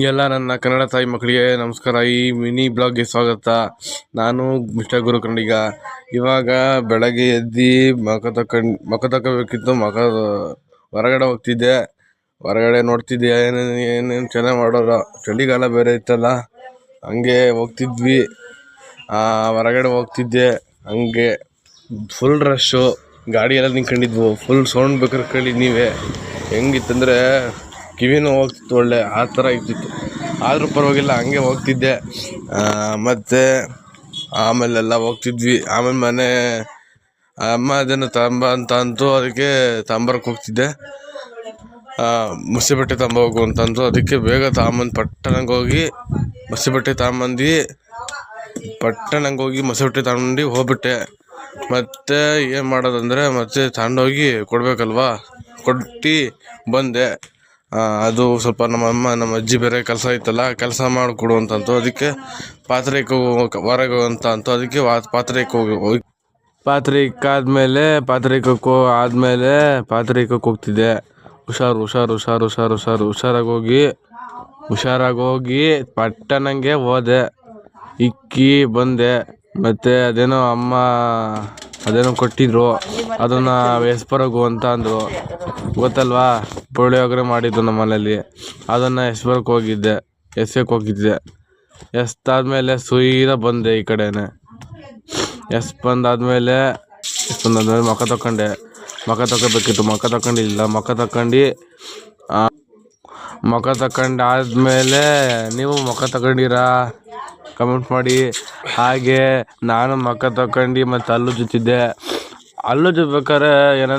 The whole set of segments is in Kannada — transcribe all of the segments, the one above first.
ಎಲ್ಲ ನನ್ನ ಕನ್ನಡ ತಾಯಿ ಮಕ್ಕಳಿಗೆ ನಮಸ್ಕಾರ. ಈ ಮಿನಿ ಬ್ಲಾಗ್ಗೆ ಸ್ವಾಗತ. ನಾನು ಮಿಸ್ಟರ್ ಗುರು ಕನ್ನಡಿಗ. ಇವಾಗ ಬೆಳಗ್ಗೆ ಎದ್ದು ಮಕ ತಕ್ಕಬೇಕಿತ್ತು. ಹೊರಗಡೆ ಹೋಗ್ತಿದ್ದೆ. ಹೊರಗಡೆ ನೋಡ್ತಿದ್ದೆ ಏನೇನು ಚೆನ್ನಾಗಿ ಮಾಡೋರು. ಚಳಿಗಾಲ ಬೇರೆ ಇತ್ತಲ್ಲ, ಹಂಗೆ ಹೋಗ್ತಿದ್ವಿ. ಹೊರಗಡೆ ಹೋಗ್ತಿದ್ದೆ, ಹಂಗೆ ಫುಲ್ ರಶ್ಶು. ಗಾಡಿ ಎಲ್ಲ ನಿಂತ್ಕೊಂಡಿದ್ವು. ಫುಲ್ ಸೌಂಡ್ ಬೇಕಾದ್ರೆ ಕೇಳಿ ನೀವೇ. ಹೆಂಗಿತ್ತಂದರೆ ಕಿವಿನೂ ಹೋಗ್ತಿತ್ತು, ಒಳ್ಳೆ ಆ ಥರ ಇದ್ದಿತ್ತು. ಆದರೂ ಪರವಾಗಿಲ್ಲ, ಹಂಗೆ ಹೋಗ್ತಿದ್ದೆ. ಮತ್ತು ಆಮೇಲೆಲ್ಲ ಹೋಗ್ತಿದ್ವಿ. ಆಮೇಲೆ ಮನೆ ಅಮ್ಮ ಅದನ್ನು ತಗೊಂಬ ಅಂತ ಅಂತು, ಅದಕ್ಕೆ ತಗೊಂಬರಕ್ಕೆ ಹೋಗ್ತಿದ್ದೆ. ಮಸಿ ಬಟ್ಟೆ ಹೋಗು ಅಂತಂದು, ಅದಕ್ಕೆ ಬೇಗ ತಗೊಂಬಂದು ಪಟ್ಟಣಂಗೆ ಹೋಗಿ ಮಸಿ ಬಟ್ಟೆ ತಗೊಂಬಂದು ಮಸಿ ಬಟ್ಟೆ ತಗೊಂಡು ಹೋಗ್ಬಿಟ್ಟೆ. ಮತ್ತು ಏನು ಮಾಡೋದಂದರೆ ಮತ್ತೆ ತಗೊಂಡೋಗಿ ಕೊಡಬೇಕಲ್ವಾ, ಕೊಟ್ಟು ಬಂದೆ. ಅದು ಸ್ವಲ್ಪ ನಮ್ಮ ಅಜ್ಜಿ ಬೇರೆ ಕೆಲಸ ಇತ್ತಲ್ಲ, ಕೆಲಸ ಮಾಡಿಕೊಡು ಅಂತಂತು. ಅದಕ್ಕೆ ಪಾತ್ರೆ ಹೊರಗೆ ಅಂತ ಅಂತು. ಅದಕ್ಕೆ ಪಾತ್ರೆ ಹೋಗಿ ಪಾತ್ರೆ ಇಕ್ಕಾದ್ಮೇಲೆ ಪಾತ್ರೆ ಇಕ್ಕಕ್ಕೆ ಹೋಗ್ತಿದ್ದೆ. ಹುಷಾರಾಗಿ ಹೋಗಿ ಪಟ್ಟಣಂಗೆ ಹೋದೆ. ಇಕ್ಕಿ ಬಂದೆ. ಮತ್ತು ಅಮ್ಮ ಅದೇನೋ ಕೊಟ್ಟಿದ್ರು, ಅದನ್ನು ಎಸ್ಪರಗು ಅಂತ ಅಂದರು, ಗೊತ್ತಲ್ವಾ? ಪುಳಿಯೋಗರೆ ಮಾಡಿದ್ದು ನಮ್ಮ ಮನೇಲಿ. ಅದನ್ನು ಎಸ್ಯಕ್ಕೆ ಹೋಗಿದ್ದೆ. ಎಸ್ದಾದ್ಮೇಲೆ ಸೀದಾ ಬಂದೆ ಈ ಕಡೆನೆ. ಬಂದಾದ್ಮೇಲೆ ಮುಖ ತಗೋಬೇಕಿತ್ತು. ಮುಖ ತಗೊಂಡಿಲ್ಲ. ಮುಖ ತಗೊಂಡಾದ್ಮೇಲೆ ನೀವು ಮುಖ ತಗೊಂಡಿರಾ ಕಮೆಂಟ್ ಮಾಡಿ. ಹಾಗೆ ನಾನು ಮುಖ ತಗೊಂಡು ಮತ್ತು ಹಲ್ಲು ಜುತ್ತಿದ್ದೆ. ಹಲ್ಲು ಜುತ್ಬೇಕಾದ್ರೆ ಏನೋ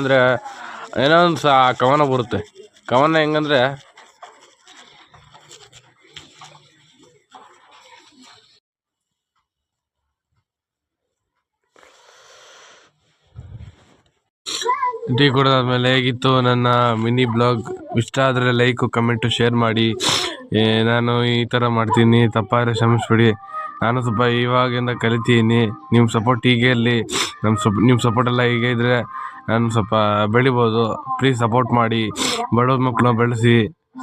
ಒಂದು ಕವನ ಬರುತ್ತೆ. ಕವನ ಹೆಂಗಂದರೆ, ಟೀ ಕುಡಿದಾದ್ಮೇಲೆ ಹೇಗಿತ್ತು ನನ್ನ ಮಿನಿ ಬ್ಲಾಗ್? ಇಷ್ಟ ಆದರೆ ಲೈಕು, ಕಮೆಂಟು, ಶೇರ್ ಮಾಡಿ. ನಾನು ಈ ಥರ ಮಾಡ್ತೀನಿ, ತಪ್ಪಾದರೆ ಕ್ಷಮಿಸ್ಬಿಡಿ. ನಾನು ಸ್ವಲ್ಪ ಇವಾಗಿಂದ ಕಲಿತೀನಿ. ನಿಮ್ಮ ಸಪೋರ್ಟ್ ಹೀಗೆ ಇರಲಿ. ನಿಮ್ಮ ಸಪೋರ್ಟೆಲ್ಲ ಹೀಗೆ ಇದ್ದರೆ ನಾನು ಸ್ವಲ್ಪ ಬೆಳಿಬೋದು. ಪ್ಲೀಸ್ ಸಪೋರ್ಟ್ ಮಾಡಿ. ಬಡವ್ರ ಮಕ್ಕಳು ಬೆಳೆಸಿ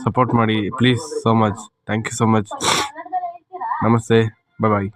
ಸಪೋರ್ಟ್ ಮಾಡಿ please. So much. Thank you so much. ನಮಸ್ತೆ. ಬಾಯ್.